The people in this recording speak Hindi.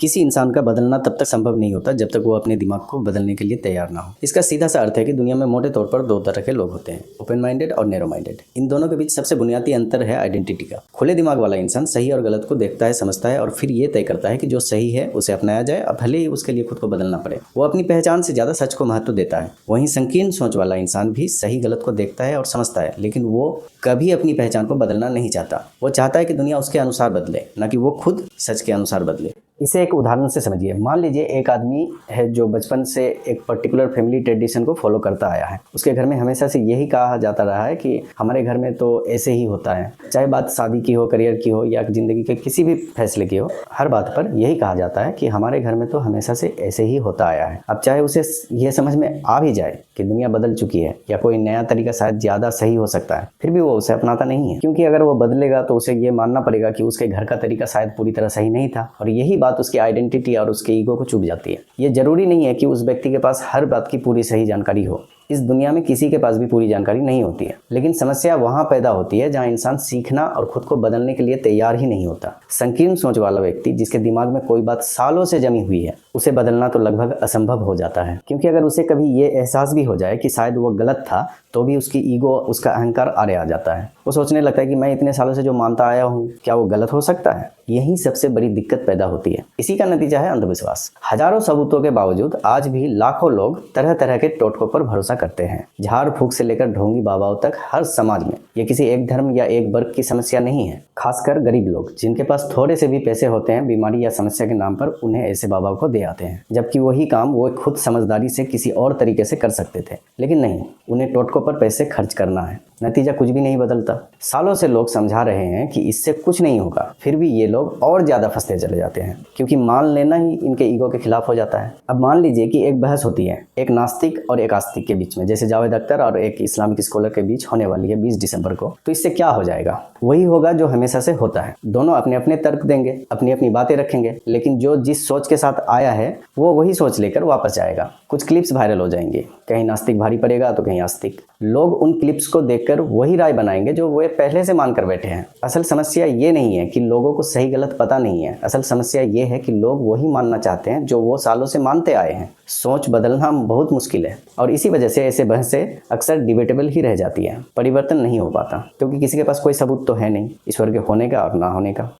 किसी इंसान का बदलना तब तक संभव नहीं होता जब तक वो अपने दिमाग को बदलने के लिए तैयार ना हो। इसका सीधा सा अर्थ है कि दुनिया में मोटे तौर पर दो तरह के लोग होते हैं, ओपन माइंडेड और नैरो माइंडेड। इन दोनों के बीच सबसे बुनियादी अंतर है आइडेंटिटी का। खुले दिमाग वाला इंसान सही और गलत को देखता है, समझता है और फिर ये तय करता है कि जो सही है उसे अपनाया जाए, अब भले ही उसके लिए खुद को बदलना पड़े। वो अपनी पहचान से ज्यादा सच को महत्व देता है। वहीं संकीर्ण सोच वाला इंसान भी सही गलत को देखता है और समझता है, लेकिन वो कभी अपनी पहचान को बदलना नहीं चाहता। वो चाहता है कि दुनिया उसके अनुसार बदले, न कि वो खुद सच के अनुसार बदले। इसे एक उदाहरण से समझिए। मान लीजिए एक आदमी है जो बचपन से एक पर्टिकुलर फैमिली ट्रेडिशन को फॉलो करता आया है। उसके घर में हमेशा से यही कहा जाता रहा है कि हमारे घर में तो ऐसे ही होता है। चाहे बात शादी की हो, करियर की हो या ज़िंदगी के किसी भी फैसले की हो, हर बात पर यही कहा जाता है कि हमारे घर में तो हमेशा से ऐसे ही होता आया है। अब चाहे उसे यह समझ में आ भी जाए कि दुनिया बदल चुकी है या कोई नया तरीका शायद ज़्यादा सही हो सकता है, फिर भी वो उसे अपनाता नहीं है, क्योंकि अगर वो बदलेगा तो उसे ये मानना पड़ेगा कि उसके घर का तरीका शायद पूरी तरह सही नहीं था। और यही बात उसकी आइडेंटिटी और उसके ईगो को चुभ जाती है। ये जरूरी नहीं है कि उस व्यक्ति के पास हर बात की पूरी सही जानकारी हो। इस दुनिया में किसी के पास भी पूरी जानकारी नहीं होती है, लेकिन समस्या वहां पैदा होती है जहां इंसान सीखना और खुद को बदलने के लिए तैयार ही नहीं होता। संकीर्ण सोच वाला व्यक्ति, जिसके दिमाग में कोई बात सालों से जमी हुई है, उसे बदलना तो लगभग असंभव हो जाता है। क्योंकि अगर उसे कभी ये एहसास भी हो जाए कि शायद वो गलत था, तो भी उसकी ईगो, उसका अहंकार आड़े आ जाता है। वो सोचने लगता है कि मैं इतने सालों से जो मानता आया हूँ, क्या वो गलत हो सकता है? यही सबसे बड़ी दिक्कत पैदा होती है। इसी का नतीजा है अंधविश्वास। हजारों सबूतों के बावजूद आज भी लाखों लोग तरह तरह के टोटकों पर भरोसा करते हैं। झाड़ फूक से लेकर ढोंगी बाबाओं तक हर समाज में ये किसी एक धर्म या एक वर्ग की समस्या नहीं है। खासकर गरीब लोग, जिनके पास थोड़े से भी पैसे होते हैं, बीमारी या समस्या के नाम पर उन्हें ऐसे बाबाओं को दे आते हैं, जबकि वही काम वो खुद समझदारी से किसी और तरीके से कर सकते थे। लेकिन नहीं, उन्हें टोटकों पर पैसे खर्च करना है। नतीजा कुछ भी नहीं बदलता। सालों से लोग समझा रहे हैं कि इससे कुछ नहीं होगा, फिर भी ये लोग और ज़्यादा फंसते चले जाते हैं, क्योंकि मान लेना ही इनके ईगो के खिलाफ हो जाता है। अब मान लीजिए कि एक बहस होती है एक नास्तिक और एक आस्तिक के बीच में, जैसे जावेद अख्तर और एक इस्लामिक स्कॉलर के बीच होने वाली है 20 दिसंबर को। तो इससे क्या हो जाएगा? वही होगा जो हमेशा से होता है। दोनों अपने अपने तर्क देंगे, अपनी अपनी बातें रखेंगे, लेकिन जो जिस सोच के साथ आया है वो वही सोच लेकर वापस जाएगा। कुछ क्लिप्स वायरल हो जाएंगे, कहीं नास्तिक भारी पड़ेगा तो कहीं आस्तिक। लोग उन क्लिप्स को देखकर वही राय बनाएंगे जो वे पहले से मान कर बैठे हैं। असल समस्या ये नहीं है कि लोगों को सही गलत पता नहीं है। असल समस्या ये है कि लोग वही मानना चाहते हैं जो वो सालों से मानते आए हैं। सोच बदलना बहुत मुश्किल है और इसी वजह से ऐसे बहसें अक्सर डिबेटेबल ही रह जाती है। परिवर्तन नहीं हो पाता क्योंकि किसी के पास कोई सबूत तो है नहीं ईश्वर के होने का और ना होने का।